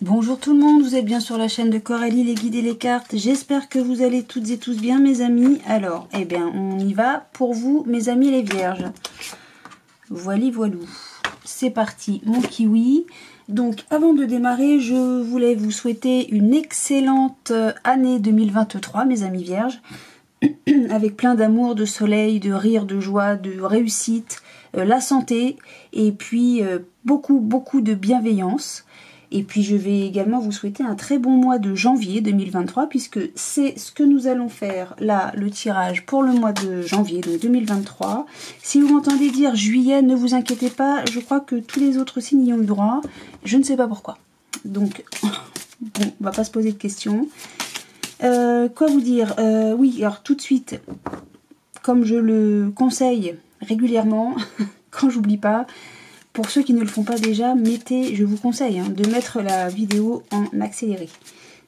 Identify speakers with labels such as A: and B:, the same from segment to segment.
A: Bonjour tout le monde, vous êtes bien sur la chaîne de Coralie, les guides et les cartes. J'espère que vous allez toutes et tous bien mes amis. Alors, eh bien, on y va pour vous mes amis les vierges. Voili voilou. C'est parti, mon kiwi. Donc, avant de démarrer, je voulais vous souhaiter une excellente année 2023 mes amis vierges. Avec plein d'amour, de soleil, de rire, de joie, de réussite, la santé et puis beaucoup de bienveillance. Et puis je vais également vous souhaiter un très bon mois de janvier 2023 puisque c'est ce que nous allons faire là, le tirage pour le mois de janvier, donc 2023. Si vous m'entendez dire juillet, ne vous inquiétez pas, je crois que tous les autres signes y ont eu droit. Je ne sais pas pourquoi. Donc, bon, on va pas se poser de questions. Quoi vous dire oui, alors tout de suite, comme je le conseille régulièrement, quand j'oublie pas, pour ceux qui ne le font pas déjà, je vous conseille de mettre la vidéo en accéléré.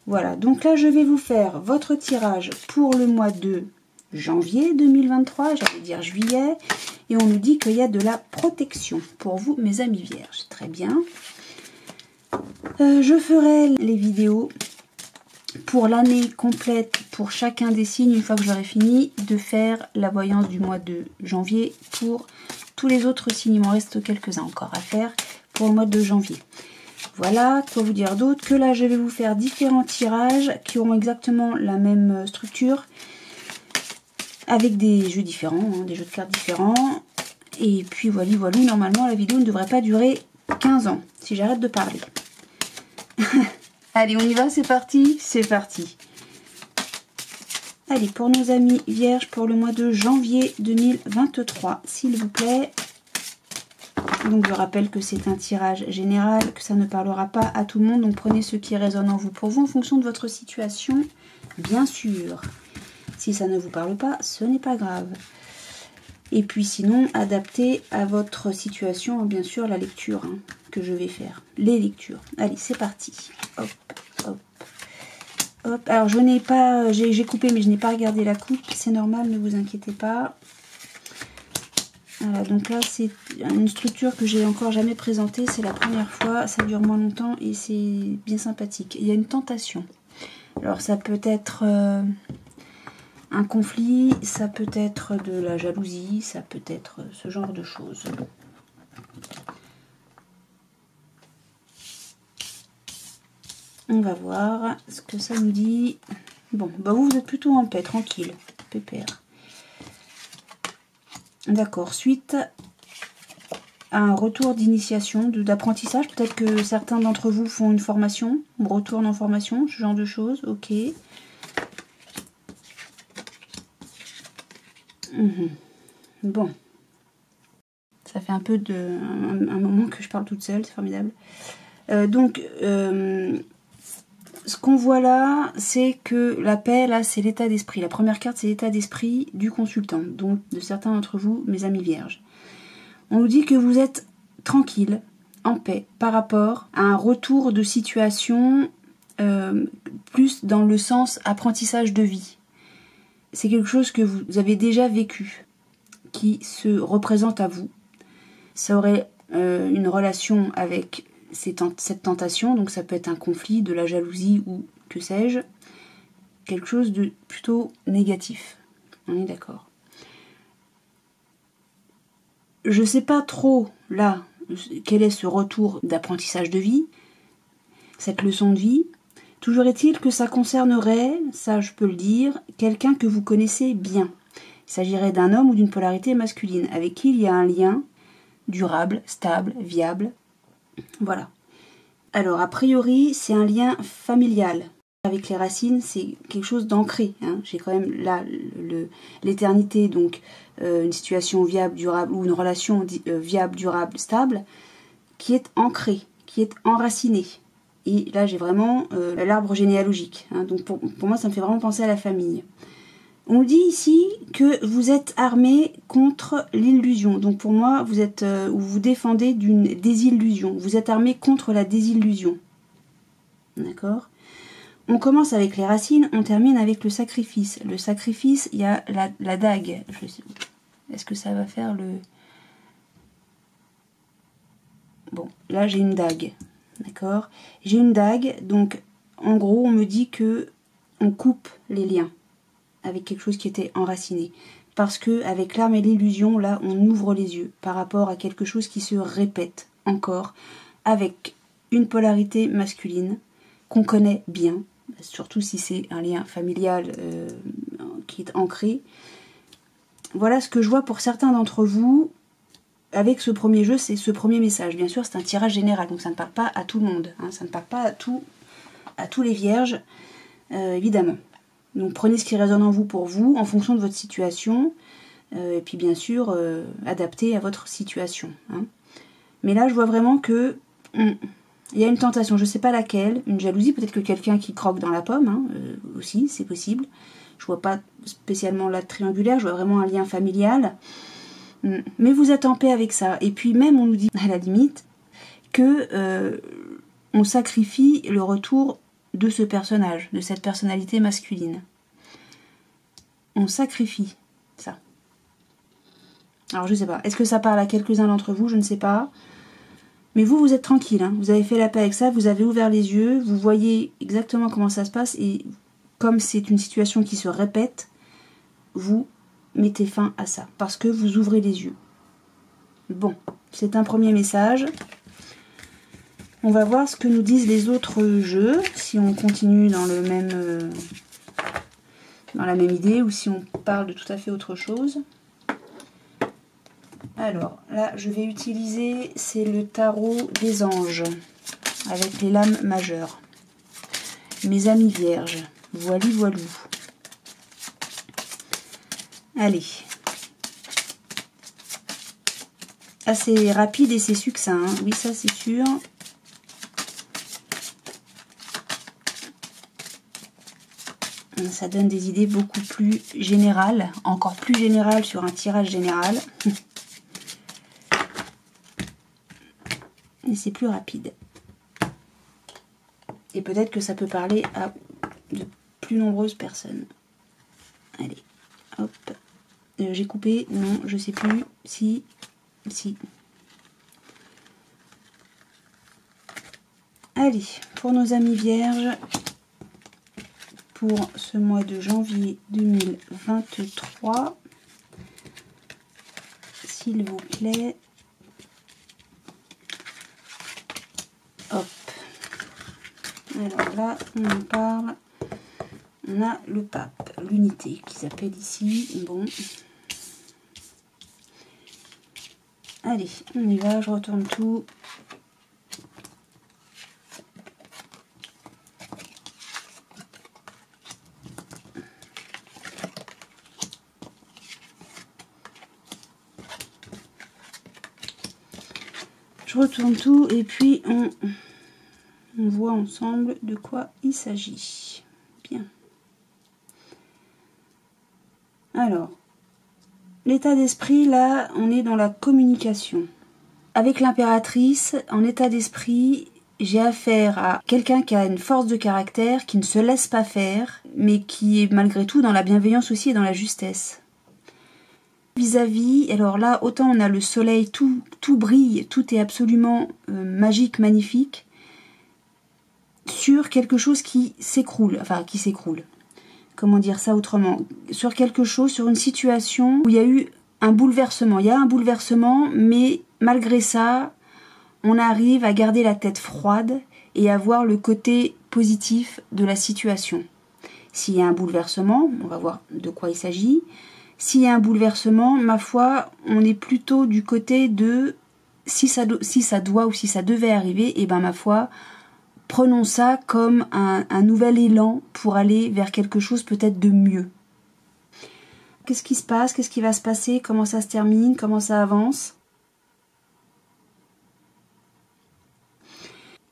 A: Voilà, donc là je vais vous faire votre tirage pour le mois de janvier 2023, j'allais dire juillet, et on nous dit qu'il y a de la protection pour vous mes amis vierges. Très bien. Je ferai les vidéos pour l'année complète, pour chacun des signes, une fois que j'aurai fini de faire la voyance du mois de janvier pour tous les autres signes. Il m'en reste quelques-uns encore à faire pour le mois de janvier. Voilà, quoi vous dire d'autre que là je vais vous faire différents tirages qui auront exactement la même structure avec des jeux différents, des jeux de cartes différents. Et puis voilà, normalement la vidéo ne devrait pas durer 15 ans si j'arrête de parler. Allez, on y va, c'est parti, c'est parti. Allez, pour nos amis vierges, pour le mois de janvier 2023, s'il vous plaît. Donc, je rappelle que c'est un tirage général, que ça ne parlera pas à tout le monde. Donc, prenez ce qui résonne en vous pour vous, en fonction de votre situation, bien sûr. Si ça ne vous parle pas, ce n'est pas grave. Et puis, sinon, adaptez à votre situation, bien sûr, la lecture que je vais faire. Les lectures. Allez, c'est parti. Hop, hop. Hop, alors je n'ai pas, j'ai coupé mais je n'ai pas regardé la coupe, c'est normal, ne vous inquiétez pas. Voilà, donc là c'est une structure que j'ai encore jamais présentée, c'est la première fois, ça dure moins longtemps et c'est bien sympathique. Il y a une tentation. Alors ça peut être un conflit, ça peut être de la jalousie, ça peut être ce genre de choses. On va voir ce que ça nous dit. Bon, bah vous êtes plutôt en paix, tranquille, pépère. D'accord, suite à un retour d'initiation, d'apprentissage, peut-être que certains d'entre vous font une formation, ou retournent en formation, ce genre de choses, ok. Bon. Ça fait un peu un moment que je parle toute seule, c'est formidable. Ce qu'on voit là, c'est que la paix, là, c'est l'état d'esprit. La première carte, c'est l'état d'esprit du consultant, donc de certains d'entre vous, mes amis vierges. On nous dit que vous êtes tranquille, en paix, par rapport à un retour de situation plus dans le sens apprentissage de vie. C'est quelque chose que vous avez déjà vécu, qui se représente à vous. Ça aurait une relation avec cette tentation, donc ça peut être un conflit, de la jalousie ou que sais-je, quelque chose de plutôt négatif. On est d'accord. Je sais pas trop là quel est ce retour d'apprentissage de vie, cette leçon de vie. Toujours est-il que ça concernerait, ça je peux le dire, quelqu'un que vous connaissez bien. Il s'agirait d'un homme ou d'une polarité masculine avec qui il y a un lien durable, stable, viable. Voilà. Alors, a priori, c'est un lien familial. Avec les racines, c'est quelque chose d'ancré. J'ai quand même là l'éternité, donc une situation viable, durable, ou une relation viable, durable, stable, qui est ancrée, qui est enracinée. Et là, j'ai vraiment l'arbre généalogique. Donc, pour moi, ça me fait vraiment penser à la famille. On dit ici que vous êtes armé contre l'illusion. Donc pour moi, vous défendez d'une désillusion. Vous êtes armé contre la désillusion. D'accord ? On commence avec les racines, on termine avec le sacrifice. Le sacrifice, il y a la dague. Est-ce que ça va faire le... Bon, là j'ai une dague. d'accord? J'ai une dague, donc en gros on me dit que on coupe les liens avec quelque chose qui était enraciné. Parce que avec l'arme et l'illusion, là, on ouvre les yeux par rapport à quelque chose qui se répète encore, avec une polarité masculine qu'on connaît bien, surtout si c'est un lien familial qui est ancré. Voilà ce que je vois pour certains d'entre vous avec ce premier jeu, c'est ce premier message. Bien sûr, c'est un tirage général, donc ça ne parle pas à tout le monde, hein, ça ne parle pas à tous les vierges, évidemment. Donc prenez ce qui résonne en vous, en fonction de votre situation, et puis bien sûr, adapté à votre situation. Hein. Mais là, je vois vraiment que il y a une tentation, je ne sais pas laquelle, une jalousie, peut-être que quelqu'un qui croque dans la pomme, hein, aussi, c'est possible. Je vois pas spécialement la triangulaire, je vois vraiment un lien familial. Mais vous êtes en paix avec ça. Et puis même, on nous dit, à la limite, que on sacrifie le retour de ce personnage, de cette personnalité masculine. On sacrifie ça. Alors je sais pas, est-ce que ça parle à quelques-uns d'entre vous? Je ne sais pas. Mais vous, vous êtes tranquille, hein. Vous avez fait la paix avec ça, vous avez ouvert les yeux, vous voyez exactement comment ça se passe, et comme c'est une situation qui se répète, vous mettez fin à ça, parce que vous ouvrez les yeux. Bon, c'est un premier message. On va voir ce que nous disent les autres jeux, si on continue dans le même, dans la même idée, ou si on parle de tout à fait autre chose. Alors, là, je vais utiliser, c'est le tarot des anges, avec les lames majeures. Mes amis vierges, voili voilou. Allez. Assez rapide et c'est succinct, hein. Oui, ça c'est sûr. Ça donne des idées beaucoup plus générales, encore plus générales sur un tirage général. Et c'est plus rapide. Et peut-être que ça peut parler à de plus nombreuses personnes. Allez, hop. J'ai coupé, non, je sais plus. Si. Allez, pour nos amis vierges, pour ce mois de janvier 2023, s'il vous plaît. Hop. Alors là, on en parle. On a le pape, l'unité qui s'appelle ici. Bon. Allez, on y va, je retourne tout. Je retourne tout et puis on voit ensemble de quoi il s'agit. Bien. Alors, l'état d'esprit, là, on est dans la communication. Avec l'impératrice, en état d'esprit, j'ai affaire à quelqu'un qui a une force de caractère, qui ne se laisse pas faire, mais qui est malgré tout dans la bienveillance aussi et dans la justesse. Vis-à-vis, alors là, autant on a le soleil, tout brille, tout est absolument magique, magnifique, sur quelque chose qui s'écroule, comment dire ça autrement, sur quelque chose, sur une situation où il y a eu un bouleversement. Il y a un bouleversement, mais malgré ça, on arrive à garder la tête froide et à voir le côté positif de la situation. S'il y a un bouleversement, on va voir de quoi il s'agit. S'il y a un bouleversement, ma foi, on est plutôt du côté de si ça doit ou si ça devait arriver, et ben ma foi, prenons ça comme un nouvel élan pour aller vers quelque chose peut-être de mieux. Qu'est-ce qui se passe? Qu'est-ce qui va se passer? Comment ça se termine? Comment ça avance?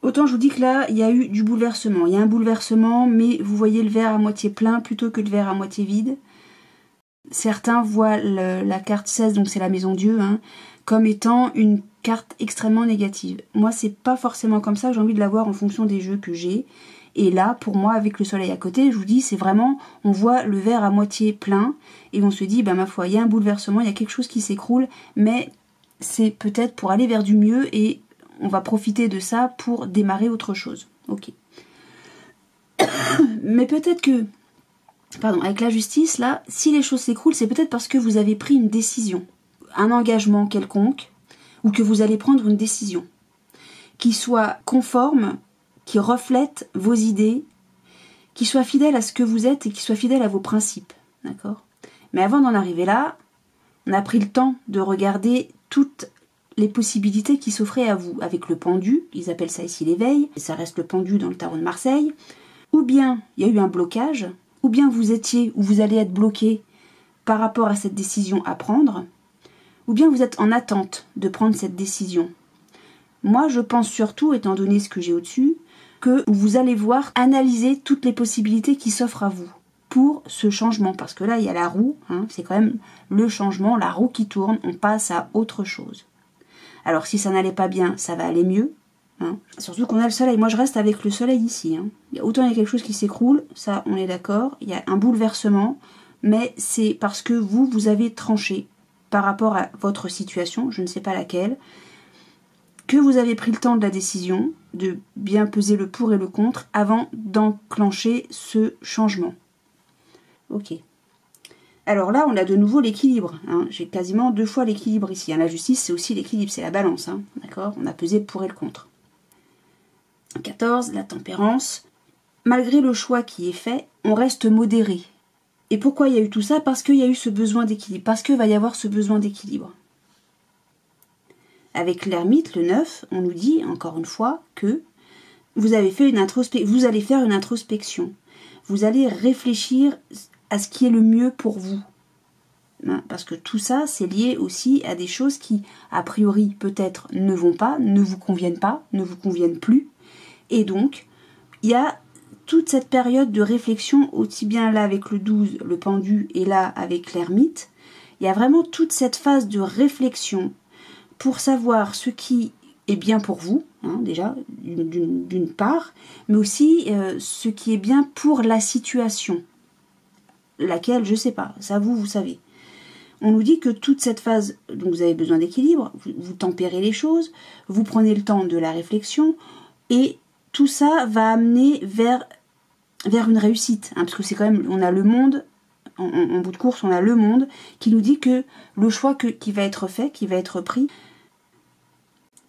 A: Autant je vous dis que là, il y a eu du bouleversement. Il y a un bouleversement, mais vous voyez le verre à moitié plein plutôt que le verre à moitié vide. Certains voient la carte 16, donc c'est la maison Dieu, hein, comme étant une carte extrêmement négative. Moi, c'est pas forcément comme ça, j'ai envie de la voir en fonction des jeux que j'ai. Et là, pour moi, avec le soleil à côté, je vous dis, c'est vraiment, on voit le verre à moitié plein, et on se dit, bah ma foi, il y a un bouleversement, il y a quelque chose qui s'écroule, mais c'est peut-être pour aller vers du mieux, et on va profiter de ça pour démarrer autre chose. Ok. Mais peut-être que, pardon, avec la justice, là, si les choses s'écroulent, c'est peut-être parce que vous avez pris une décision, un engagement quelconque, ou que vous allez prendre une décision qui soit conforme, qui reflète vos idées, qui soit fidèle à ce que vous êtes et qui soit fidèle à vos principes. D'accord ? Mais avant d'en arriver là, on a pris le temps de regarder toutes les possibilités qui s'offraient à vous. Avec le pendu, ils appellent ça ici l'éveil, et ça reste le pendu dans le tarot de Marseille. Ou bien il y a eu un blocage, ou bien vous étiez ou vous allez être bloqué par rapport à cette décision à prendre, ou bien vous êtes en attente de prendre cette décision. Moi, je pense surtout, étant donné ce que j'ai au-dessus, que vous allez voir analyser toutes les possibilités qui s'offrent à vous pour ce changement. Parce que là, il y a la roue, hein, c'est quand même le changement, la roue qui tourne, on passe à autre chose. Alors, si ça n'allait pas bien, ça va aller mieux. Hein. Surtout qu'on a le soleil. Moi, je reste avec le soleil ici. Hein. Autant il y a quelque chose qui s'écroule, ça, on est d'accord. Il y a un bouleversement, mais c'est parce que vous avez tranché par rapport à votre situation, je ne sais pas laquelle, que vous avez pris le temps de la décision, de bien peser le pour et le contre, avant d'enclencher ce changement. Ok. Alors là, on a de nouveau l'équilibre. Hein. J'ai quasiment 2 fois l'équilibre ici. Hein. La justice, c'est aussi l'équilibre, c'est la balance. Hein. D'accord ? On a pesé le pour et le contre. 14, la tempérance. Malgré le choix qui est fait, on reste modéré. Et pourquoi il y a eu tout ça ? Parce qu'il y a eu ce besoin d'équilibre. Parce qu'il va y avoir ce besoin d'équilibre. Avec l'ermite, le 9, on nous dit, encore une fois, que vous allez faire une introspection. Vous allez réfléchir à ce qui est le mieux pour vous. Hein, parce que tout ça, c'est lié aussi à des choses qui, a priori, peut-être ne vont pas, ne vous conviennent pas, ne vous conviennent plus. Et donc, il y a toute cette période de réflexion, aussi bien là avec le 12, le pendu, et là avec l'ermite. Il y a vraiment toute cette phase de réflexion pour savoir ce qui est bien pour vous, hein, déjà, d'une part, mais aussi ce qui est bien pour la situation. Laquelle, je ne sais pas, ça vous savez. On nous dit que toute cette phase, donc vous avez besoin d'équilibre, vous tempérez les choses, vous prenez le temps de la réflexion, et tout ça va amener vers une réussite, hein, parce que c'est quand même, on a le monde, en bout de course, on a le monde qui nous dit que le choix qui va être fait, qui va être pris,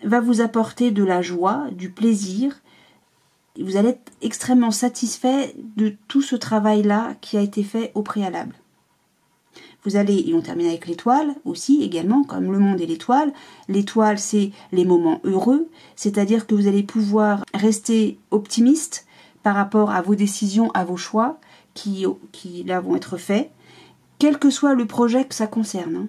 A: va vous apporter de la joie, du plaisir. Vous allez être extrêmement satisfait de tout ce travail-là qui a été fait au préalable. Vous allez, et on termine avec l'étoile aussi également, comme le monde et l'étoile. L'étoile, c'est les moments heureux, c'est-à-dire que vous allez pouvoir rester optimiste par rapport à vos décisions, à vos choix qui là vont être faits, quel que soit le projet que ça concerne. Hein.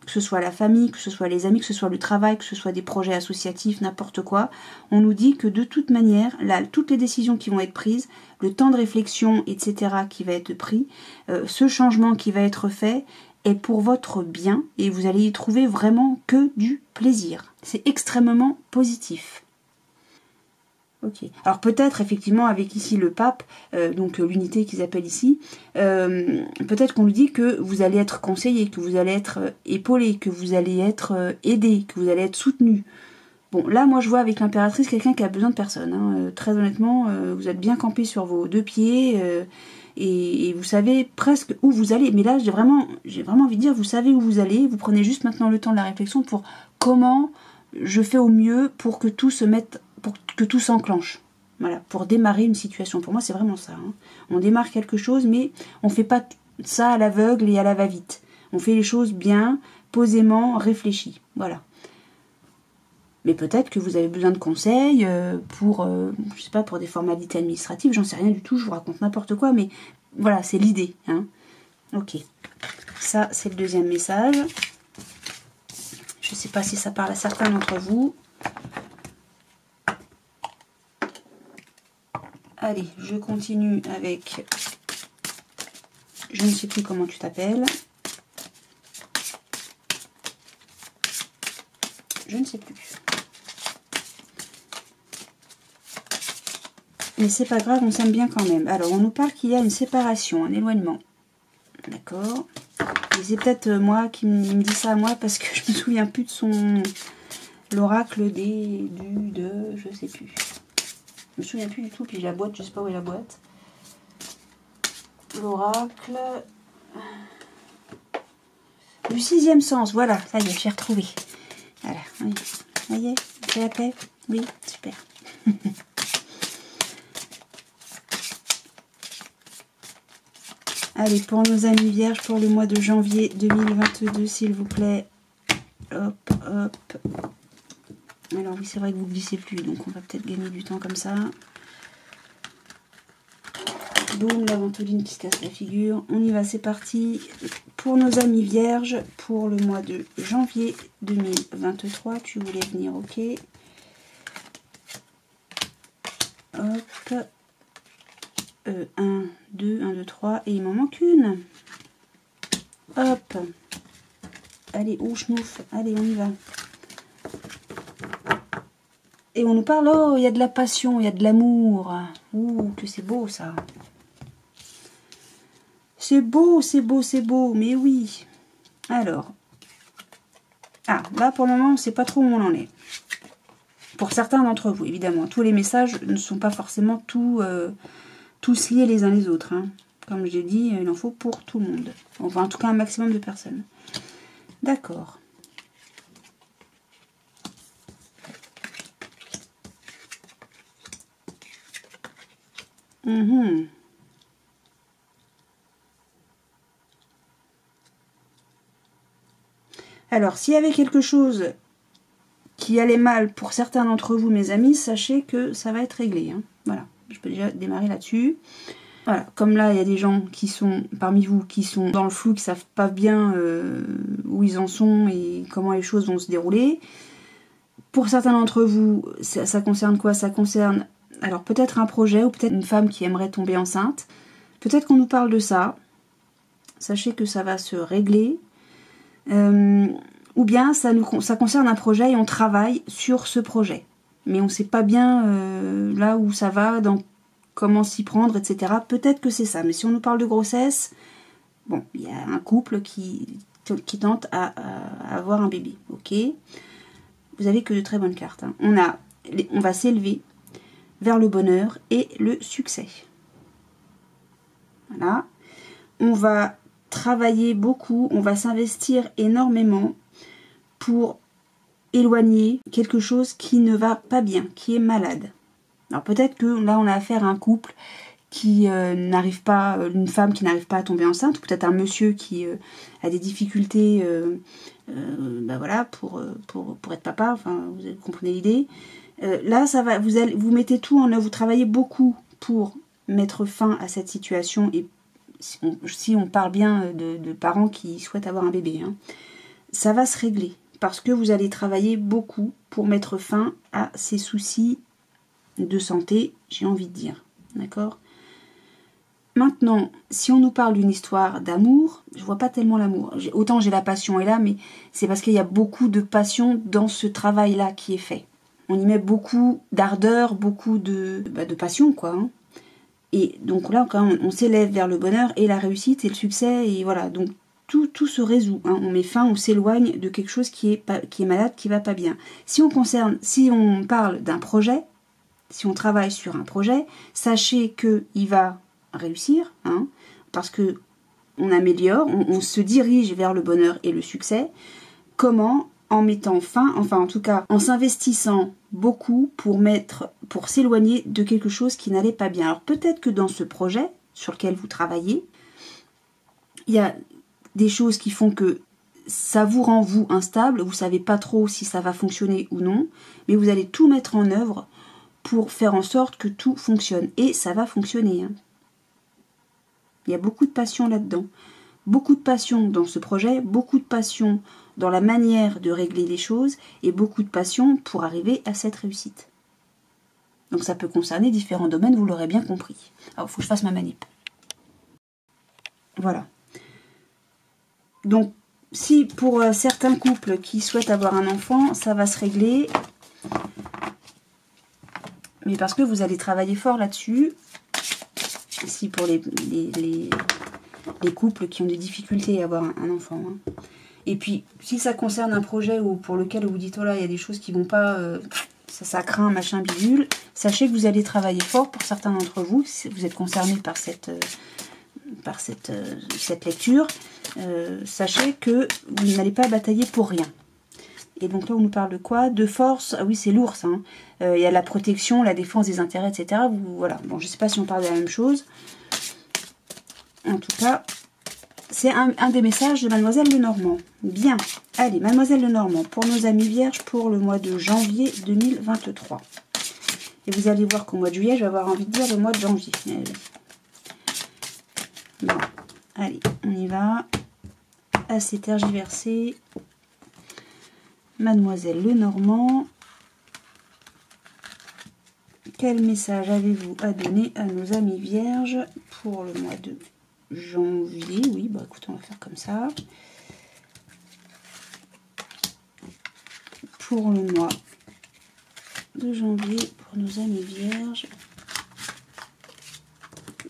A: Que ce soit la famille, que ce soit les amis, que ce soit le travail, que ce soit des projets associatifs, n'importe quoi, on nous dit que de toute manière, là, toutes les décisions qui vont être prises, le temps de réflexion, etc., qui va être pris, ce changement qui va être fait est pour votre bien et vous allez y trouver vraiment que du plaisir. C'est extrêmement positif. Ok. Alors peut-être effectivement avec ici le pape, donc l'unité qu'ils appellent ici, peut-être qu'on nous dit que vous allez être conseillé, que vous allez être épaulé, que vous allez être aidé, que vous allez être soutenu. Bon, là moi je vois avec l'impératrice quelqu'un qui a besoin de personne. Hein. Très honnêtement, vous êtes bien campé sur vos 2 pieds et vous savez presque où vous allez. Mais là j'ai vraiment envie de dire, vous savez où vous allez, vous prenez juste maintenant le temps de la réflexion pour comment je fais au mieux pour que tout se mette, pour que tout s'enclenche. Voilà, pour démarrer une situation. Pour moi, c'est vraiment ça. Hein. On démarre quelque chose, mais on ne fait pas ça à l'aveugle et à la va-vite. On fait les choses bien, posément, réfléchies. Voilà. Mais peut-être que vous avez besoin de conseils pour, je sais pas, pour des formalités administratives. J'en sais rien du tout, je vous raconte n'importe quoi, mais voilà, c'est l'idée. Hein. Ok. Ça, c'est le deuxième message. Je ne sais pas si ça parle à certains d'entre vous. Allez, je continue avec... Je ne sais plus comment tu t'appelles. Je ne sais plus. Mais c'est pas grave, on s'aime bien quand même. Alors, on nous parle qu'il y a une séparation, un éloignement. D'accord. Et c'est peut-être moi qui me dit ça à moi parce que je me souviens plus de l'oracle de, je sais plus. Je me souviens plus du tout, puis la boîte, je sais pas où est la boîte. L'oracle du 6e sens, voilà, ça y est, j'ai retrouvé. Voilà, oui. Ça y est, c'est la paix. Oui, super. Allez, pour nos amis vierges, pour le mois de janvier 2022, s'il vous plaît. Hop, hop. Alors oui, c'est vrai que vous ne glissez plus, donc on va peut-être gagner du temps comme ça. Boum, la ventoline qui se casse la figure. On y va, c'est parti. Pour nos amis vierges, pour le mois de janvier 2023, tu voulais venir, ok. Hop. 1, 2, 1, 2, 3. Et il m'en manque une. Hop. Allez, oh, schnouf. Allez, on y va. Et on nous parle, oh, il y a de la passion, il y a de l'amour. Ouh, que c'est beau, ça. C'est beau, c'est beau, c'est beau, mais oui. Alors. Ah, là, pour le moment, on ne sait pas trop où on en est. Pour certains d'entre vous, évidemment. Tous les messages ne sont pas forcément tous liés les uns les autres. Hein. Comme j'ai dit, il en faut pour tout le monde. Enfin, en tout cas, un maximum de personnes. D'accord. Alors, s'il y avait quelque chose qui allait mal pour certains d'entre vous, mes amis, sachez que ça va être réglé. Hein. Voilà, je peux déjà démarrer là-dessus. Voilà, comme là, il y a des gens qui sont, parmi vous, qui sont dans le flou, qui ne savent pas bien où ils en sont et comment les choses vont se dérouler. Pour certains d'entre vous, ça concerne quoi? Ça concerne, alors peut-être un projet ou peut-être une femme qui aimerait tomber enceinte. Peut-être qu'on nous parle de ça. Sachez que ça va se régler. Ou bien ça concerne un projet et on travaille sur ce projet. Mais on ne sait pas bien là où ça va, dans comment s'y prendre, etc. Peut-être que c'est ça. Mais si on nous parle de grossesse, bon, il y a un couple qui tente à avoir un bébé. Ok. Vous avez que de très bonnes cartes. Hein. On va s'élever vers le bonheur et le succès. Voilà. On va travailler beaucoup, on va s'investir énormément pour éloigner quelque chose qui ne va pas bien, qui est malade. Alors peut-être que là on a affaire à un couple qui n'arrive pas, une femme qui n'arrive pas à tomber enceinte, ou peut-être un monsieur qui a des difficultés ben voilà, pour être papa, enfin vous comprenez l'idée. Là ça va, vous mettez tout en œuvre, vous travaillez beaucoup pour mettre fin à cette situation et si on parle bien de parents qui souhaitent avoir un bébé, hein, ça va se régler parce que vous allez travailler beaucoup pour mettre fin à ces soucis de santé, j'ai envie de dire. D'accord ? Maintenant, si on nous parle d'une histoire d'amour, je vois pas tellement l'amour. Autant j'ai la passion est là, mais c'est parce qu'il y a beaucoup de passion dans ce travail-là qui est fait. On y met beaucoup d'ardeur, beaucoup de passion, quoi. Hein. Et donc là, quand on s'élève vers le bonheur et la réussite et le succès, et voilà, donc tout se résout. Hein. On met fin, on s'éloigne de quelque chose qui est malade, qui va pas bien. Si on parle d'un projet, si on travaille sur un projet, sachez qu'il va réussir, hein, parce que on améliore, on se dirige vers le bonheur et le succès. Comment? En mettant fin, enfin en tout cas en s'investissant beaucoup pour s'éloigner de quelque chose qui n'allait pas bien. Alors peut-être que dans ce projet sur lequel vous travaillez, il y a des choses qui font que ça vous rend vous instable, vous savez pas trop si ça va fonctionner ou non, mais vous allez tout mettre en œuvre pour faire en sorte que tout fonctionne. Et ça va fonctionner. Hein. Il y a beaucoup de passion là-dedans. Beaucoup de passion dans ce projet, beaucoup de passion dans la manière de régler les choses et beaucoup de passion pour arriver à cette réussite. Donc ça peut concerner différents domaines, vous l'aurez bien compris. Alors, il faut que je fasse ma manip. Voilà. Donc, si pour certains couples qui souhaitent avoir un enfant, ça va se régler, mais parce que vous allez travailler fort là-dessus, si pour les couples qui ont des difficultés à avoir un enfant, hein. Et puis, si ça concerne un projet ou pour lequel vous dites, oh là, il y a des choses qui vont pas, ça craint, machin, bidule, sachez que vous allez travailler fort pour certains d'entre vous, si vous êtes concernés par cette lecture. Sachez que vous n'allez pas batailler pour rien. Et donc là, on nous parle de quoi? De force. Ah oui, c'est l'ours. Hein. Il y a la protection, la défense des intérêts, etc. Voilà. Bon, je ne sais pas si on parle de la même chose. En tout cas, c'est un des messages de Mademoiselle Lenormand. Bien. Allez, Mademoiselle Lenormand, pour nos amis vierges, pour le mois de janvier 2023. Et vous allez voir qu'au mois de juillet, je vais avoir envie de dire le mois de janvier. Bon. Allez, on y va. Assez tergiversé. Mademoiselle Lenormand, quel message avez-vous à donner à nos amis vierges pour le mois de janvier? Oui, bah écoutez, on va faire comme ça. Pour le mois de janvier, pour nos amis vierges.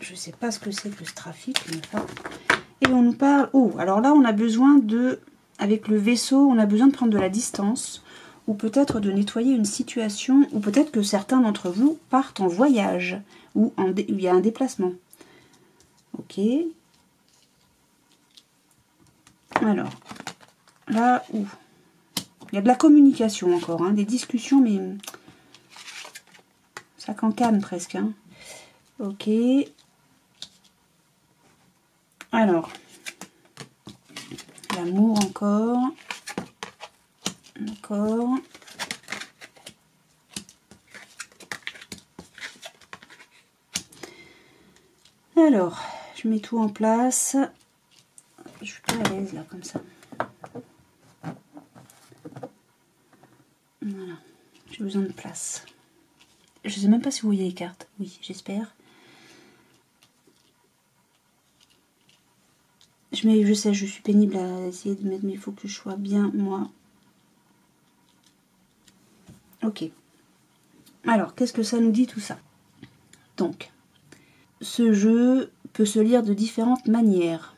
A: Je ne sais pas ce que c'est que ce trafic, mais enfin. Et on nous parle... Oh, alors là, on a besoin de... Avec le vaisseau, on a besoin de prendre de la distance, ou peut-être de nettoyer une situation, ou peut-être que certains d'entre vous partent en voyage, ou il y a un déplacement. Ok. Alors, là où il y a de la communication encore, hein, des discussions, mais ça cancane presque. Hein. Ok. Alors... L'amour encore. D'accord. Alors, je mets tout en place. Je suis pas à l'aise là comme ça. Voilà. J'ai besoin de place. Je sais même pas si vous voyez les cartes. Oui, j'espère. Je sais, je suis pénible à essayer de mettre, mais il faut que je sois bien, moi. Ok. Alors, qu'est-ce que ça nous dit tout ça? Donc, ce jeu peut se lire de différentes manières.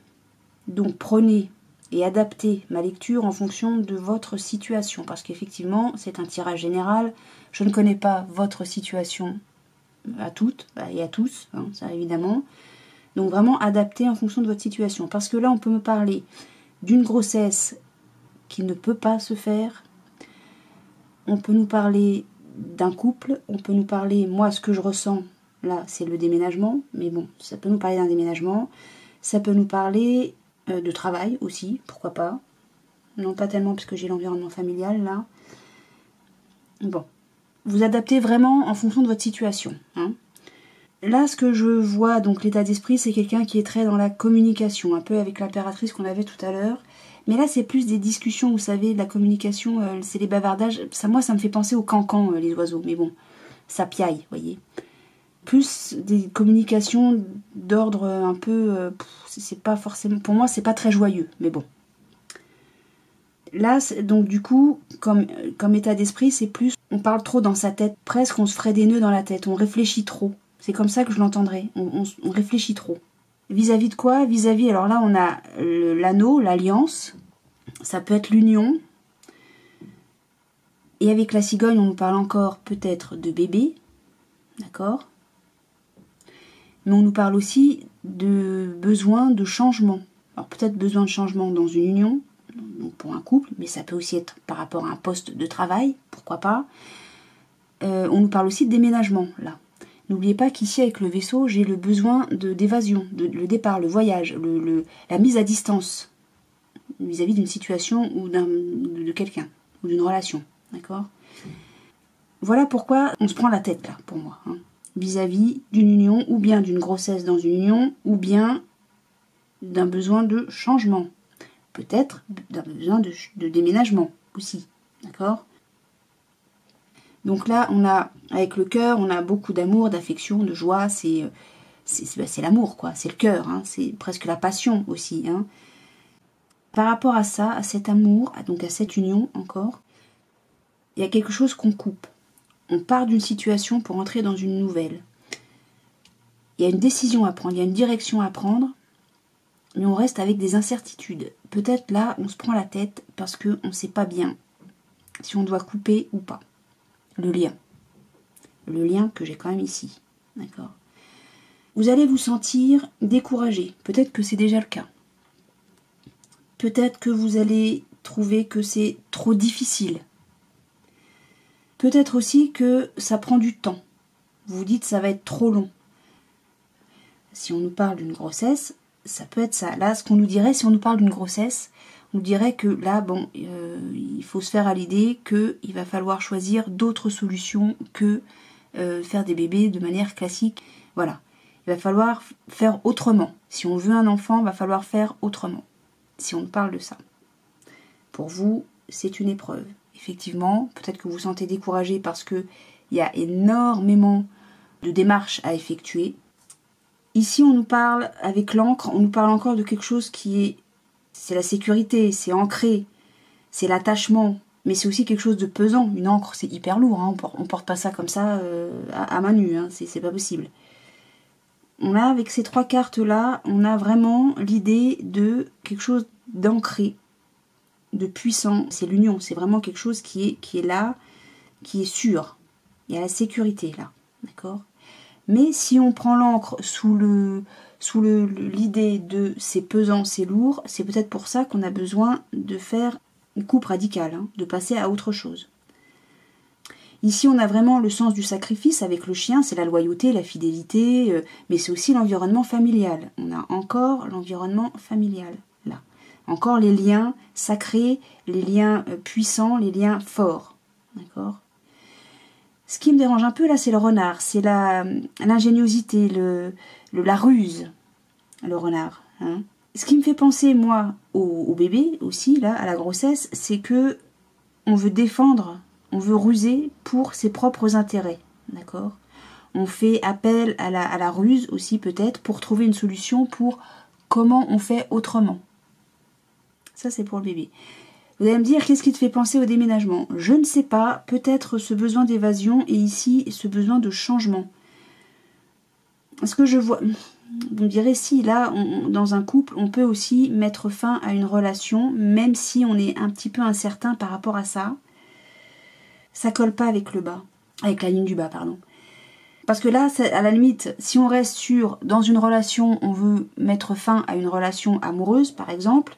A: Donc, prenez et adaptez ma lecture en fonction de votre situation. Parce qu'effectivement, c'est un tirage général. Je ne connais pas votre situation à toutes et à tous, hein, ça évidemment. Donc vraiment adapté en fonction de votre situation. Parce que là, on peut me parler d'une grossesse qui ne peut pas se faire. On peut nous parler d'un couple. On peut nous parler, moi, ce que je ressens, là, c'est le déménagement. Mais bon, ça peut nous parler d'un déménagement. Ça peut nous parler de travail aussi, pourquoi pas. Non, pas tellement parce que j'ai l'environnement familial, là. Bon. Vous adaptez vraiment en fonction de votre situation, hein. Là, ce que je vois, donc l'état d'esprit, c'est quelqu'un qui est très dans la communication, un peu avec l'impératrice qu'on avait tout à l'heure. Mais là, c'est plus des discussions, vous savez, de la communication, c'est les bavardages. Ça, moi, ça me fait penser aux cancans, les oiseaux. Mais bon, ça piaille, vous voyez. Plus des communications d'ordre un peu... c'est pas forcément... Pour moi, c'est pas très joyeux, mais bon. Là, donc du coup, comme état d'esprit, c'est plus... On parle trop dans sa tête. Presque, on se ferait des nœuds dans la tête. On réfléchit trop. C'est comme ça que je l'entendrai. On réfléchit trop. Vis-à-vis de quoi? Vis-à-vis, alors là, on a l'anneau, l'alliance. Ça peut être l'union. Et avec la cigogne, on nous parle encore peut-être de bébé. D'accord? Mais on nous parle aussi de besoin de changement. Alors peut-être besoin de changement dans une union, donc pour un couple, mais ça peut aussi être par rapport à un poste de travail, pourquoi pas. On nous parle aussi de déménagement, là. N'oubliez pas qu'ici, avec le vaisseau, j'ai le besoin d'évasion, le départ, le voyage, la mise à distance vis-à-vis d'une situation ou de quelqu'un, ou d'une relation. D'accord? Voilà pourquoi on se prend la tête, là, pour moi. Hein, vis-à-vis d'une union, ou bien d'une grossesse dans une union, ou bien d'un besoin de changement. Peut-être d'un besoin de déménagement aussi. D'accord? Donc là, on a, avec le cœur, on a beaucoup d'amour, d'affection, de joie. C'est l'amour, quoi. C'est le cœur. Hein, c'est presque la passion aussi. Hein. Par rapport à ça, à cet amour, donc à cette union encore, il y a quelque chose qu'on coupe. On part d'une situation pour entrer dans une nouvelle. Il y a une décision à prendre, il y a une direction à prendre. mais on reste avec des incertitudes. Peut-être là, on se prend la tête parce qu'on ne sait pas bien si on doit couper ou pas. Le lien. Le lien que j'ai quand même ici. D'accord ? Vous allez vous sentir découragé. Peut-être que c'est déjà le cas. Peut-être que vous allez trouver que c'est trop difficile. Peut-être aussi que ça prend du temps. Vous vous dites que ça va être trop long. Si on nous parle d'une grossesse, ça peut être ça. Là, ce qu'on nous dirait, si on nous parle d'une grossesse, on nous dirait que là, bon, il faut se faire à l'idée qu'il va falloir choisir d'autres solutions que faire des bébés de manière classique. Voilà. Il va falloir faire autrement. Si on veut un enfant, il va falloir faire autrement. Si on nous parle de ça. Pour vous, c'est une épreuve. Effectivement, peut-être que vous vous sentez découragé parce qu'il y a énormément de démarches à effectuer. Ici, on nous parle, avec l'encre, on nous parle encore de quelque chose c'est la sécurité, c'est ancré, c'est l'attachement, mais c'est aussi quelque chose de pesant. Une encre, c'est hyper lourd, hein. On porte pas ça comme ça à main nue, hein. C'est pas possible. On a, avec ces 3 cartes-là, on a vraiment l'idée de quelque chose d'ancré, de puissant. C'est l'union, c'est vraiment quelque chose qui est là, qui est sûr. Il y a la sécurité là, d'accord ? Mais si on prend l'encre sous l'idée de c'est pesant, c'est lourd, c'est peut-être pour ça qu'on a besoin de faire une coupe radicale, hein, de passer à autre chose. Ici, on a vraiment le sens du sacrifice avec le chien, c'est la loyauté, la fidélité, mais c'est aussi l'environnement familial. On a encore l'environnement familial, là. Encore les liens sacrés, les liens puissants, les liens forts. D'accord ? Ce qui me dérange un peu, là, c'est le renard. C'est l'ingéniosité, la ruse, le renard. Hein. Ce qui me fait penser, moi, au bébé aussi, là, à la grossesse, c'est que on veut défendre, on veut ruser pour ses propres intérêts. D'accord ? On fait appel à la ruse aussi, peut-être, pour trouver une solution pour comment on fait autrement. Ça, c'est pour le bébé. Vous allez me dire, qu'est-ce qui te fait penser au déménagement ? Je ne sais pas, peut-être ce besoin d'évasion et ici, ce besoin de changement. Est-ce que je vois... Vous me direz, si là, dans un couple, on peut aussi mettre fin à une relation, même si on est un petit peu incertain par rapport à ça. Ça colle pas avec le bas, avec la ligne du bas, pardon. Parce que là, à la limite, si on reste dans une relation, on veut mettre fin à une relation amoureuse, par exemple,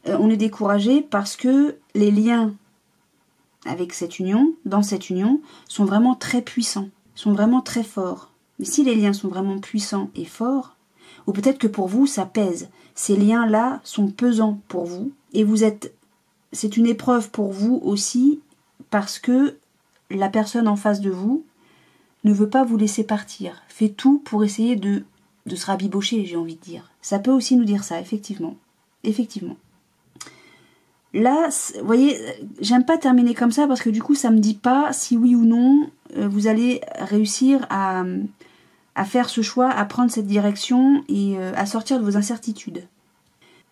A: on est découragé parce que les liens avec cette union, dans cette union, sont vraiment très puissants, sont vraiment très forts. Mais si les liens sont vraiment puissants et forts, ou peut-être que pour vous, ça pèse, ces liens-là sont pesants pour vous, et c'est une épreuve pour vous aussi, parce que la personne en face de vous ne veut pas vous laisser partir, fait tout pour essayer de se rabibocher, j'ai envie de dire. Ça peut aussi nous dire ça, effectivement. Effectivement. Là, vous voyez, j'aime pas terminer comme ça parce que du coup, ça me dit pas si oui ou non vous allez réussir à faire ce choix, à prendre cette direction et à sortir de vos incertitudes.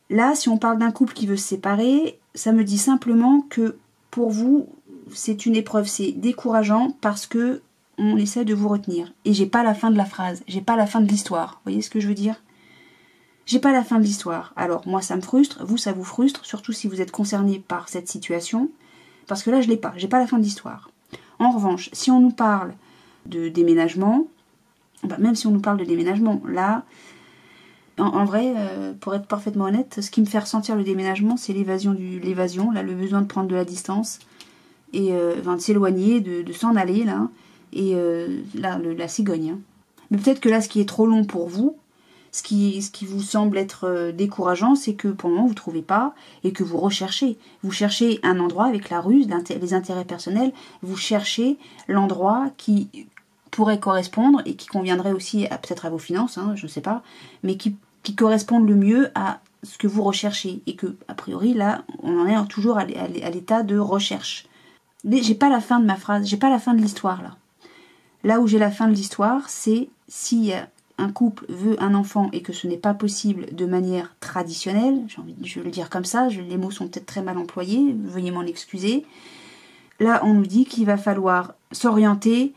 A: Là, si on parle d'un couple qui veut se séparer, ça me dit simplement que pour vous, c'est une épreuve, c'est décourageant parce que on essaie de vous retenir. Et j'ai pas la fin de la phrase, j'ai pas la fin de l'histoire. Vous voyez ce que je veux dire ? J'ai pas la fin de l'histoire. Alors, moi, ça me frustre, vous, ça vous frustre, surtout si vous êtes concerné par cette situation, parce que là, je l'ai pas, j'ai pas la fin de l'histoire. En revanche, si on nous parle de déménagement, même si on nous parle de déménagement, là, en vrai, pour être parfaitement honnête, ce qui me fait ressentir le déménagement, c'est l'évasion, là, le besoin de prendre de la distance, et de s'éloigner, de s'en aller, là, et là, la cigogne. Hein. Mais peut-être que là, ce qui est trop long pour vous, ce qui vous semble être décourageant, c'est que pour le moment vous ne trouvez pas et que vous recherchez. Vous cherchez un endroit avec la ruse, les intérêts personnels, vous cherchez l'endroit qui pourrait correspondre et qui conviendrait aussi peut-être à vos finances, hein, je ne sais pas, mais qui corresponde le mieux à ce que vous recherchez. Et que, a priori, là, on en est toujours à l'état de recherche. Mais j'ai pas la fin de ma phrase, j'ai pas la fin de l'histoire là. Là où j'ai la fin de l'histoire, c'est si un couple veut un enfant et que ce n'est pas possible de manière traditionnelle, je vais le dire comme ça, les mots sont peut-être très mal employés, veuillez m'en excuser. Là, on nous dit qu'il va falloir s'orienter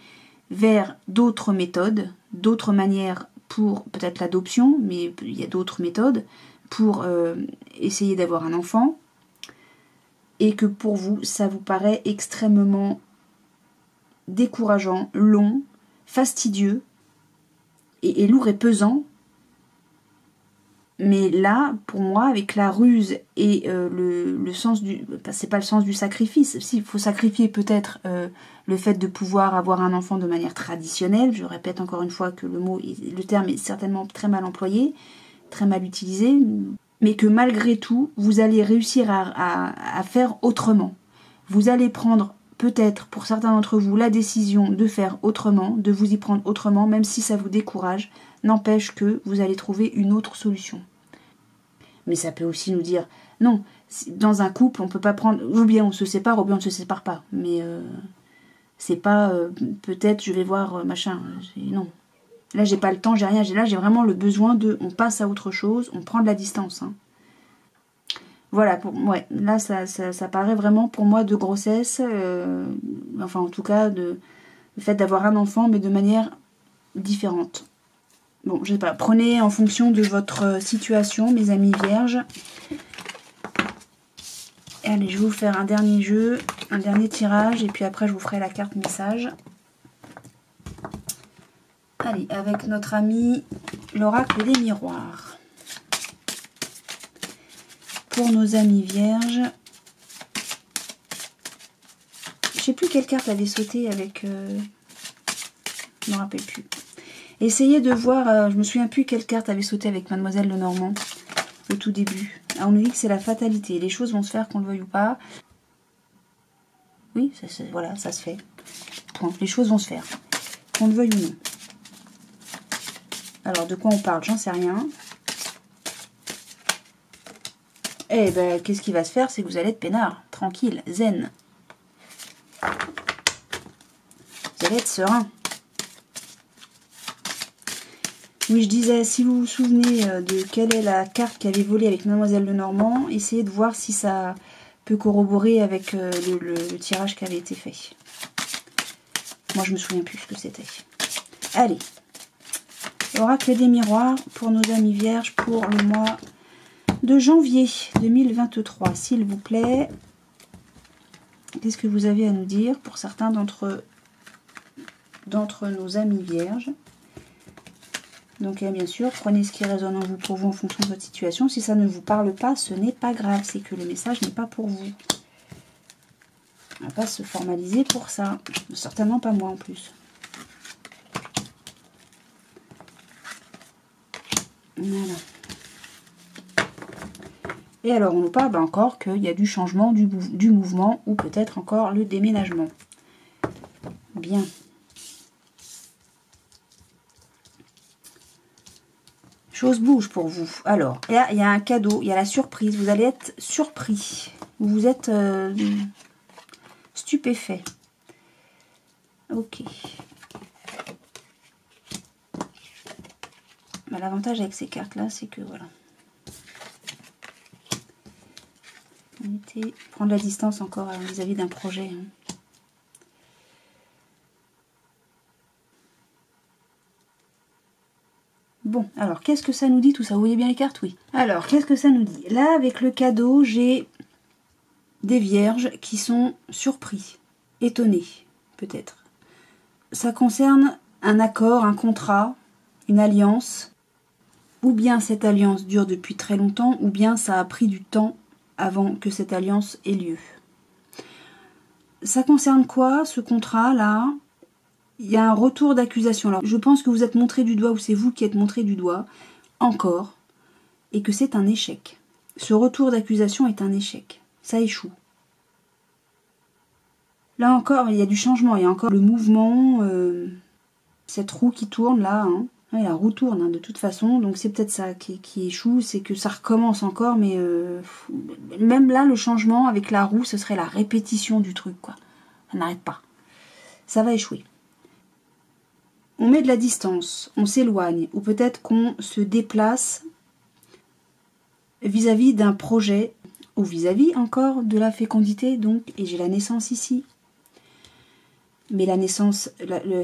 A: vers d'autres méthodes, d'autres manières pour peut-être l'adoption, mais il y a d'autres méthodes, pour essayer d'avoir un enfant, et que pour vous, ça vous paraît extrêmement décourageant, long, fastidieux, et lourd et pesant. Mais là, pour moi, avec la ruse et le sens du... C'est pas le sens du sacrifice. Si, il faut sacrifier peut-être le fait de pouvoir avoir un enfant de manière traditionnelle. Je répète encore une fois que le terme est certainement très mal employé, très mal utilisé. Mais que malgré tout, vous allez réussir à faire autrement. Vous allez prendre peut-être, pour certains d'entre vous, la décision de faire autrement, de vous y prendre autrement, même si ça vous décourage. N'empêche que vous allez trouver une autre solution. Mais ça peut aussi nous dire, non, dans un couple, on peut pas prendre, ou bien on se sépare, ou bien on ne se sépare pas. Mais c'est pas, peut-être je vais voir machin, non. Là, j'ai pas le temps, j'ai rien, là, j'ai vraiment le besoin de, on passe à autre chose, on prend de la distance. Hein. Voilà, ouais, là, ça paraît vraiment pour moi de grossesse, enfin en tout cas, le fait d'avoir un enfant, mais de manière différente. Bon, je sais pas, prenez en fonction de votre situation, mes amis vierges. Et allez, je vais vous faire un dernier jeu, un dernier tirage, et puis après je vous ferai la carte message. Allez, avec notre ami l'oracle des miroirs. Pour nos amis vierges, je sais plus quelle carte avait sauté avec... je me rappelle plus. Essayez de voir, je me souviens plus quelle carte avait sauté avec Mademoiselle Lenormand au tout début. Ah, on nous dit que c'est la fatalité. Les choses vont se faire qu'on le veuille ou pas. Oui, voilà, ça se fait. Point. Les choses vont se faire. Qu'on le veuille ou non. Alors, de quoi on parle? J'en sais rien. Eh ben, qu'est-ce qui va se faire? C'est que vous allez être peinard, tranquille, zen. Vous allez être serein. Oui, je disais, si vous vous souvenez de quelle est la carte qui avait volé avec Mademoiselle Lenormand, essayez de voir si ça peut corroborer avec le tirage qui avait été fait. Moi, je me souviens plus ce que c'était. Allez, oracle des miroirs pour nos amis vierges pour le mois de janvier 2023. S'il vous plaît, qu'est-ce que vous avez à nous dire pour certains d'entre nos amis vierges? Donc bien sûr, prenez ce qui résonne en vous pour vous en fonction de votre situation. Si ça ne vous parle pas, ce n'est pas grave. C'est que le message n'est pas pour vous. On ne va pas se formaliser pour ça. Certainement pas moi en plus. Voilà. Et alors on nous parle encore qu'il y a du changement du mouvement ou peut-être encore le déménagement. Bien. Chose bouge pour vous. Alors, là, il y a un cadeau, il y a la surprise. Vous allez être surpris. Vous êtes stupéfait. Ok. Bah, l'avantage avec ces cartes-là, c'est que voilà. Prendre la distance encore vis-à-vis d'un projet. Hein. Bon, alors, qu'est-ce que ça nous dit tout ça? Vous voyez bien les cartes? Oui. Alors, qu'est-ce que ça nous dit? Là, avec le cadeau, j'ai des vierges qui sont surpris, étonnés, peut-être. Ça concerne un accord, un contrat, une alliance. Ou bien cette alliance dure depuis très longtemps, ou bien ça a pris du temps avant que cette alliance ait lieu. Ça concerne quoi, ce contrat-là? Il y a un retour d'accusation. Alors, je pense que vous êtes montré du doigt, ou c'est vous qui êtes montré du doigt, encore, et que c'est un échec. Ce retour d'accusation est un échec. Ça échoue. Là encore, il y a du changement, il y a encore le mouvement, cette roue qui tourne là, hein. Ouais, la roue tourne hein, de toute façon, donc c'est peut-être ça qui échoue, c'est que ça recommence encore, mais même là, le changement avec la roue, ce serait la répétition du truc, quoi. Ça n'arrête pas. Ça va échouer. On met de la distance, on s'éloigne, ou peut-être qu'on se déplace vis-à-vis d'un projet, ou vis-à-vis encore de la fécondité, donc, et j'ai la naissance ici. Mais la naissance,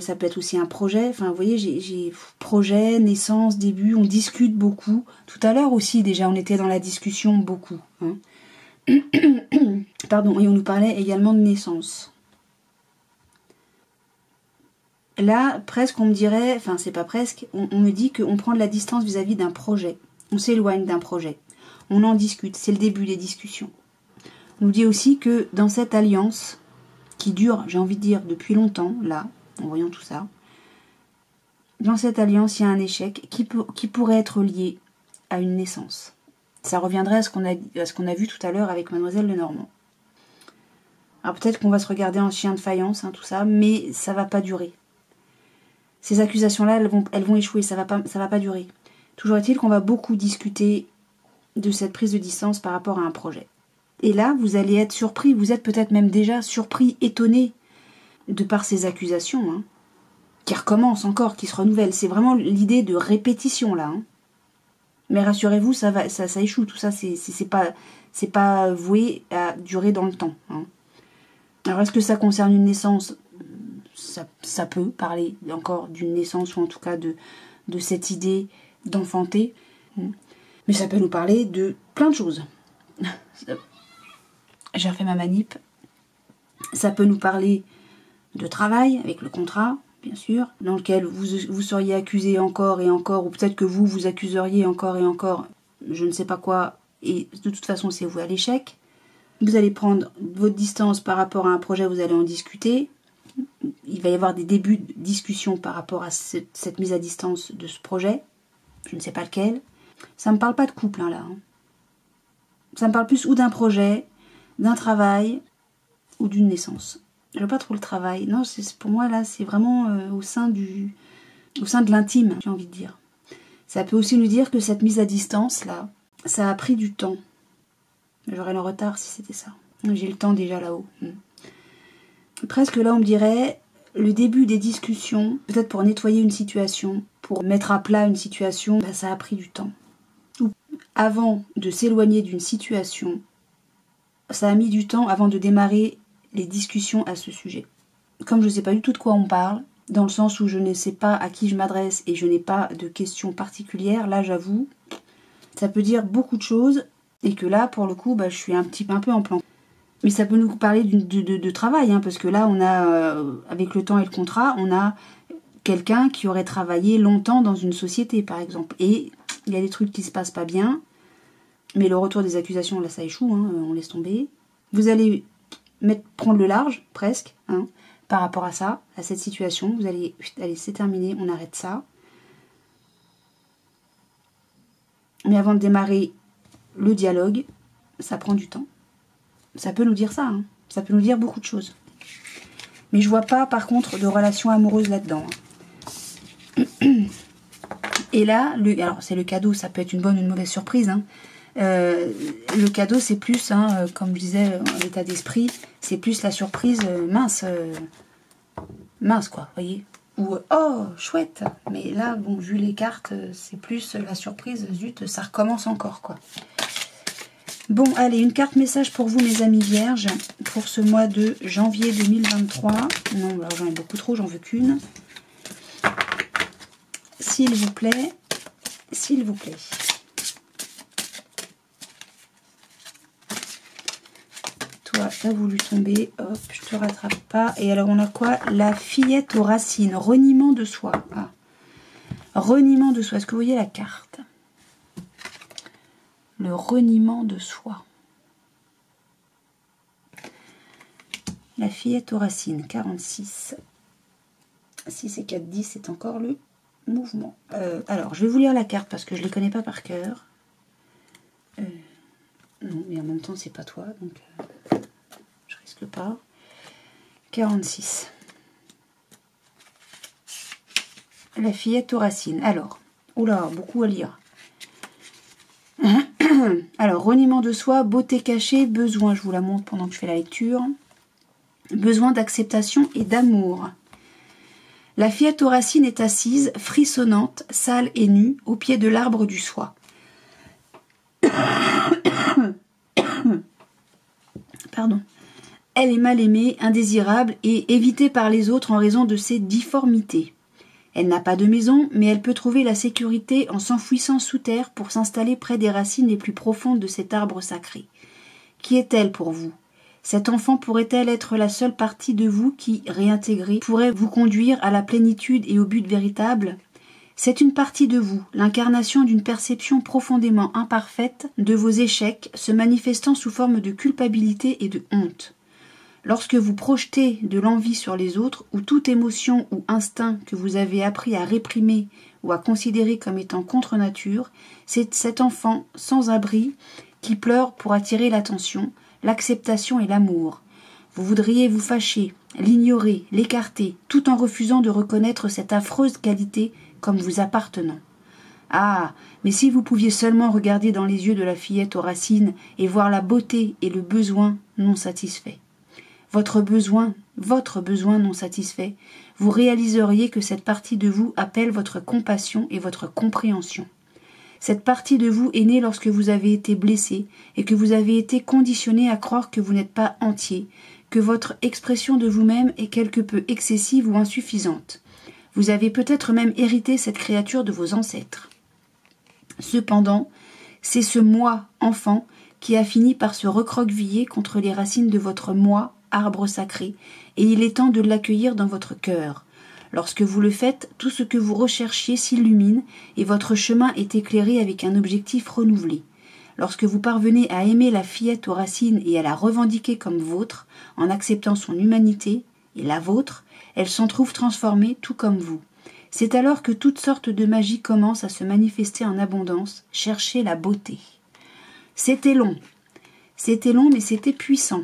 A: ça peut être aussi un projet. Enfin, vous voyez, j'ai projet, naissance, début, on discute beaucoup. Tout à l'heure aussi, déjà, on était dans la discussion beaucoup. Hein. Pardon, et on nous parlait également de naissance. Là, presque, on me dirait, enfin, c'est pas presque, on me dit qu'on prend de la distance vis-à-vis d'un projet. On s'éloigne d'un projet. On en discute, c'est le début des discussions. On nous dit aussi que dans cette alliance, qui dure, j'ai envie de dire, depuis longtemps, là, en voyant tout ça, dans cette alliance, il y a un échec qui pourrait être lié à une naissance. Ça reviendrait à ce qu'on a vu tout à l'heure avec Mademoiselle Lenormand. Alors peut-être qu'on va se regarder en chien de faïence, hein, tout ça, mais ça va pas durer. Ces accusations-là, elles vont échouer, ça va pas durer. Toujours est-il qu'on va beaucoup discuter de cette prise de distance par rapport à un projet. Et là, vous allez être surpris, vous êtes peut-être même déjà surpris, étonné de par ces accusations, hein, qui recommencent encore, qui se renouvellent. C'est vraiment l'idée de répétition, là. Hein. Mais rassurez-vous, ça échoue, tout ça, c'est pas voué à durer dans le temps. Hein. Alors, est-ce que ça concerne une naissance ? Ça peut parler encore d'une naissance, ou en tout cas de cette idée d'enfanter. Mais ça peut nous parler de plein de choses. J'ai refait ma manip. Ça peut nous parler de travail, avec le contrat, bien sûr, dans lequel vous seriez accusé encore et encore, ou peut-être que vous accuseriez encore et encore, je ne sais pas quoi, et de toute façon c'est voué à l'échec. Vous allez prendre votre distance par rapport à un projet, vous allez en discuter. Il va y avoir des débuts de discussion par rapport à cette mise à distance de ce projet. Je ne sais pas lequel. Ça ne me parle pas de couple, hein, là. Hein. Ça me parle plus ou d'un projet, d'un travail, ou d'une naissance. Je vois pas trop le travail. Non, pour moi, là, c'est vraiment au sein de l'intime, j'ai envie de dire. Ça peut aussi nous dire que cette mise à distance, là, ça a pris du temps. J'aurais le retard si c'était ça. J'ai le temps déjà là-haut. Presque là, on me dirait le début des discussions, peut-être pour nettoyer une situation, pour mettre à plat une situation, bah, ça a pris du temps. Avant de s'éloigner d'une situation, ça a mis du temps avant de démarrer les discussions à ce sujet. Comme je ne sais pas du tout de quoi on parle, dans le sens où je ne sais pas à qui je m'adresse et je n'ai pas de questions particulières, là j'avoue, ça peut dire beaucoup de choses et que là, pour le coup, bah, je suis un peu en plan. Mais ça peut nous parler de travail, hein, parce que là, on a, avec le temps et le contrat, on a quelqu'un qui aurait travaillé longtemps dans une société, par exemple. Et il y a des trucs qui se passent pas bien, mais le retour des accusations, là, ça échoue, hein, on laisse tomber. Vous allez prendre le large, presque, hein, par rapport à ça, à cette situation. Vous allez c'est terminé, on arrête ça. Mais avant de démarrer le dialogue, ça prend du temps. Ça peut nous dire ça, hein. Ça peut nous dire beaucoup de choses. Mais je vois pas, par contre, de relation amoureuse là-dedans. Hein. Et là, alors c'est le cadeau, ça peut être une bonne ou une mauvaise surprise. Hein. Le cadeau, c'est plus, hein, comme je disais, l'état d'esprit, c'est plus la surprise mince quoi, vous voyez. Ou oh, chouette. Mais là, bon, vu les cartes, c'est plus la surprise, zut, ça recommence encore, quoi. Bon, allez, une carte message pour vous, mes amis vierges, pour ce mois de janvier 2023. Non, alors j'en ai beaucoup trop, j'en veux qu'une. S'il vous plaît, s'il vous plaît. Toi, t'as voulu tomber, hop, je te rattrape pas. Et alors, on a quoi? La fillette aux racines, reniement de soi. Ah. Reniement de soi, est-ce que vous voyez la carte? Le reniement de soi. La fillette aux racines, 46. 6 et 4, 10, c'est encore le mouvement. Alors, je vais vous lire la carte parce que je ne les connais pas par cœur. Non, mais en même temps, c'est pas toi, donc je risque pas. 46. La fillette aux racines. Alors, oula, beaucoup à lire. Alors, reniement de soi, beauté cachée, besoin, je vous la montre pendant que je fais la lecture. Besoin d'acceptation et d'amour. La fillette aux racines est assise, frissonnante, sale et nue, au pied de l'arbre du soi. Pardon. Elle est mal aimée, indésirable et évitée par les autres en raison de ses difformités. Elle n'a pas de maison, mais elle peut trouver la sécurité en s'enfouissant sous terre pour s'installer près des racines les plus profondes de cet arbre sacré. Qui est-elle pour vous? Cette enfant pourrait-elle être la seule partie de vous qui, réintégrée, pourrait vous conduire à la plénitude et au but véritable? C'est une partie de vous, l'incarnation d'une perception profondément imparfaite de vos échecs, se manifestant sous forme de culpabilité et de honte. Lorsque vous projetez de l'envie sur les autres, ou toute émotion ou instinct que vous avez appris à réprimer ou à considérer comme étant contre nature, c'est cet enfant sans abri qui pleure pour attirer l'attention, l'acceptation et l'amour. Vous voudriez vous fâcher, l'ignorer, l'écarter, tout en refusant de reconnaître cette affreuse qualité comme vous appartenant. Ah, mais si vous pouviez seulement regarder dans les yeux de la fillette aux racines et voir la beauté et le besoin non satisfait. Votre besoin non satisfait, vous réaliseriez que cette partie de vous appelle votre compassion et votre compréhension. Cette partie de vous est née lorsque vous avez été blessé et que vous avez été conditionné à croire que vous n'êtes pas entier, que votre expression de vous-même est quelque peu excessive ou insuffisante. Vous avez peut-être même hérité cette créature de vos ancêtres. Cependant, c'est ce moi, enfant, qui a fini par se recroqueviller contre les racines de votre moi, arbre sacré, et il est temps de l'accueillir dans votre cœur. Lorsque vous le faites, tout ce que vous recherchiez s'illumine et votre chemin est éclairé avec un objectif renouvelé. Lorsque vous parvenez à aimer la fillette aux racines et à la revendiquer comme vôtre, en acceptant son humanité et la vôtre, elle s'en trouve transformée tout comme vous. C'est alors que toutes sortes de magies commencent à se manifester en abondance. Cherchez la beauté. C'était long, mais c'était puissant.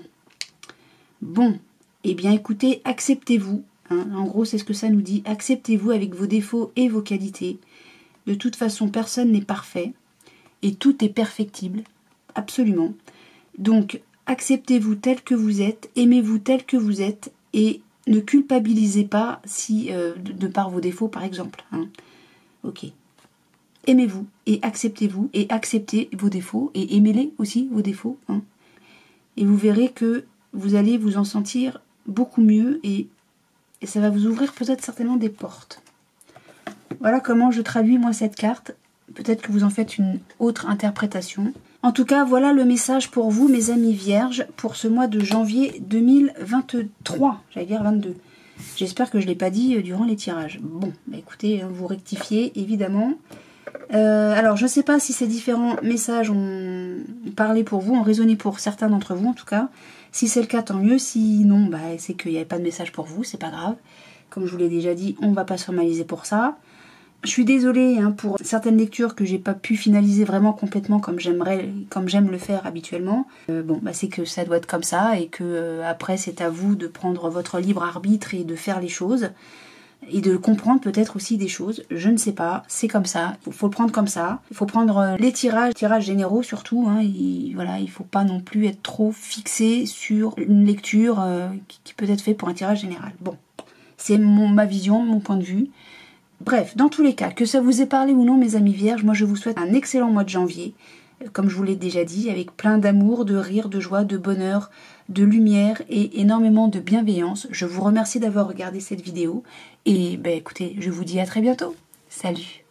A: Bon, eh bien écoutez, acceptez-vous. En gros, c'est ce que ça nous dit. Acceptez-vous avec vos défauts et vos qualités. De toute façon, personne n'est parfait. Et tout est perfectible. Absolument. Donc, acceptez-vous tel que vous êtes. Aimez-vous tel que vous êtes. Et ne culpabilisez pas si de par vos défauts, par exemple. Ok. Aimez-vous et acceptez vos défauts. Et aimez-les aussi, vos défauts. Et vous verrez que vous allez vous en sentir beaucoup mieux et ça va vous ouvrir peut-être certainement des portes. Voilà comment je traduis moi cette carte. Peut-être que vous en faites une autre interprétation. En tout cas, voilà le message pour vous, mes amis vierges, pour ce mois de janvier 2023. J'allais dire 22. J'espère que je ne l'ai pas dit durant les tirages. Bon, bah écoutez, vous rectifiez, évidemment. Alors, je ne sais pas si ces différents messages ont parlé pour vous, ont résonné pour certains d'entre vous en tout cas. Si c'est le cas, tant mieux. Sinon, bah, c'est qu'il n'y avait pas de message pour vous, c'est pas grave. Comme je vous l'ai déjà dit, on ne va pas se formaliser pour ça. Je suis désolée pour certaines lectures que j'ai pas pu finaliser vraiment complètement comme j'aime le faire habituellement. Bon, bah, c'est que ça doit être comme ça et que après c'est à vous de prendre votre libre arbitre et de faire les choses. Et de comprendre peut-être aussi des choses, je ne sais pas, c'est comme ça, il faut le prendre comme ça, il faut prendre les tirages généraux surtout, voilà, il faut pas non plus être trop fixé sur une lecture qui peut être faite pour un tirage général. Bon, c'est ma vision, mon point de vue. Bref, dans tous les cas, que ça vous ait parlé ou non mes amis vierges, moi je vous souhaite un excellent mois de janvier, comme je vous l'ai déjà dit, avec plein d'amour, de rire, de joie, de bonheur, de lumière et énormément de bienveillance. Je vous remercie d'avoir regardé cette vidéo et écoutez, je vous dis à très bientôt. Salut!